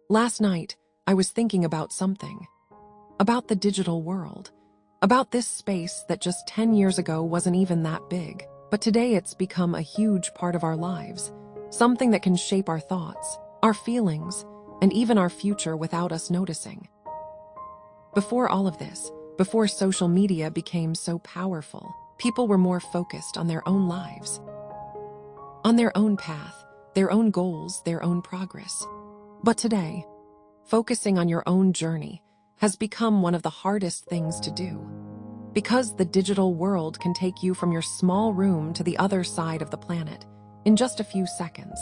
Last night, I was thinking about something. About the digital world. About this space that just 10 years ago wasn't even that big. But today it's become a huge part of our lives. Something that can shape our thoughts, our feelings, and even our future without us noticing. Before all of this, before social media became so powerful, people were more focused on their own lives. On their own path, their own goals, their own progress. But today, focusing on your own journey has become one of the hardest things to do. Because the digital world can take you from your small room to the other side of the planet in just a few seconds.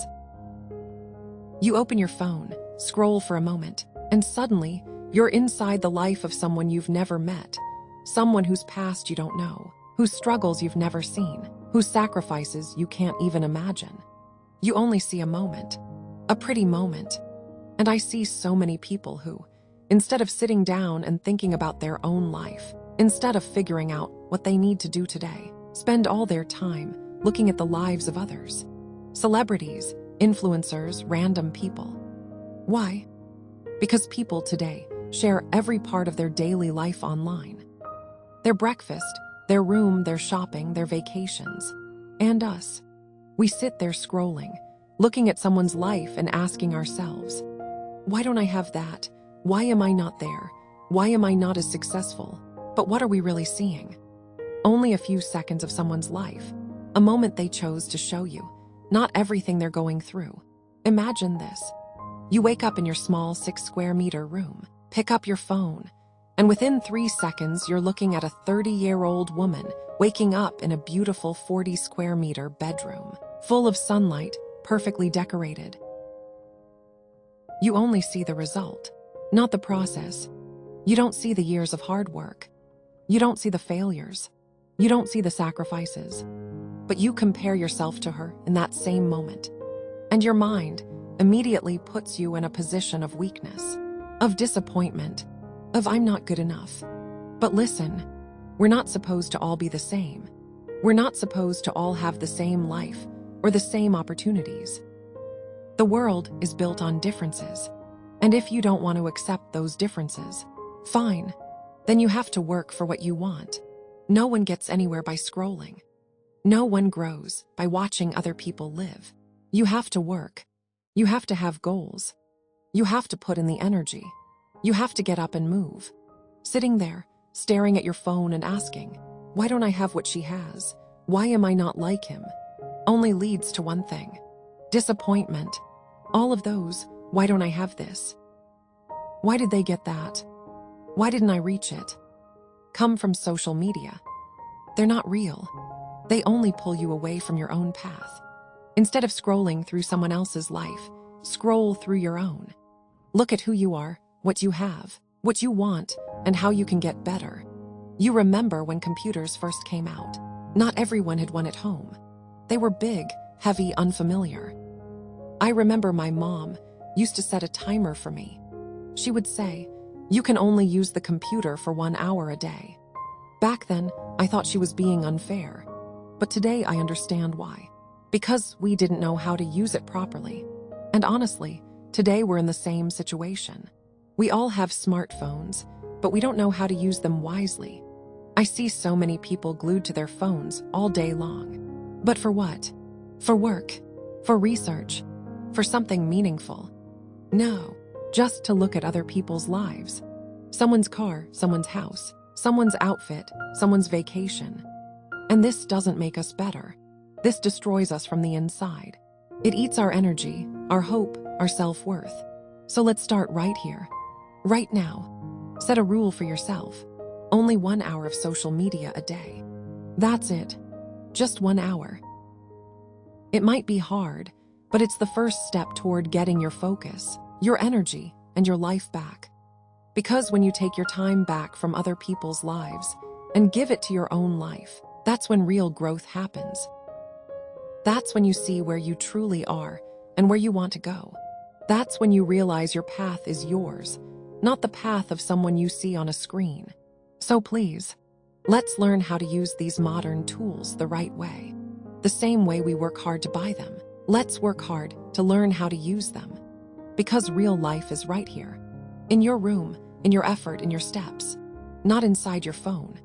You open your phone, scroll for a moment, and suddenly you're inside the life of someone you've never met, someone whose past you don't know, whose struggles you've never seen, whose sacrifices you can't even imagine. You only see a moment, a pretty moment. And I see so many people who, instead of sitting down and thinking about their own life, instead of figuring out what they need to do today, spend all their time looking at the lives of others. Celebrities, influencers, random people. Why? Because people today share every part of their daily life online. Their breakfast, their room, their shopping, their vacations. And us. We sit there scrolling, looking at someone's life and asking ourselves, why don't I have that? Why am I not there? Why am I not as successful? But what are we really seeing? Only a few seconds of someone's life, a moment they chose to show you, not everything they're going through. Imagine this. You wake up in your small 6-square-meter room, pick up your phone, and within 3 seconds you're looking at a 30-year-old woman waking up in a beautiful 40-square-meter bedroom, full of sunlight, perfectly decorated. You only see the result, not the process. You don't see the years of hard work. You don't see the failures. You don't see the sacrifices. But you compare yourself to her in that same moment. And your mind immediately puts you in a position of weakness, of disappointment, of I'm not good enough. But listen, we're not supposed to all be the same. We're not supposed to all have the same life or the same opportunities. The world is built on differences, and if you don't want to accept those differences, fine, then you have to work for what you want. No one gets anywhere by scrolling. No one grows by watching other people live. You have to work. You have to have goals. You have to put in the energy. You have to get up and move. Sitting there, staring at your phone and asking, why don't I have what she has? Why am I not like him? Only leads to one thing. Disappointment. All of those, why don't I have this? Why did they get that? Why didn't I reach it? Come from social media. They're not real. They only pull you away from your own path. Instead of scrolling through someone else's life, scroll through your own. Look at who you are, what you have, what you want, and how you can get better. You remember when computers first came out. Not everyone had one at home. They were big, heavy, unfamiliar. I remember my mom used to set a timer for me. She would say, you can only use the computer for 1 hour a day. Back then, I thought she was being unfair. But today I understand why. Because we didn't know how to use it properly. And honestly, today we're in the same situation. We all have smartphones, but we don't know how to use them wisely. I see so many people glued to their phones all day long. But for what? For work, for research, for something meaningful. No, just to look at other people's lives. Someone's car, someone's house, someone's outfit, someone's vacation. And this doesn't make us better. This destroys us from the inside. It eats our energy, our hope, our self-worth. So let's start right here. Right now. Set a rule for yourself. Only 1 hour of social media a day. That's it. Just 1 hour. It might be hard, but it's the first step toward getting your focus, your energy, and your life back. Because when you take your time back from other people's lives and give it to your own life, that's when real growth happens. That's when you see where you truly are and where you want to go. That's when you realize your path is yours, not the path of someone you see on a screen. So please, let's learn how to use these modern tools the right way. The same way we work hard to buy them. Let's work hard to learn how to use them. Because real life is right here. In your room, in your effort, in your steps. Not inside your phone.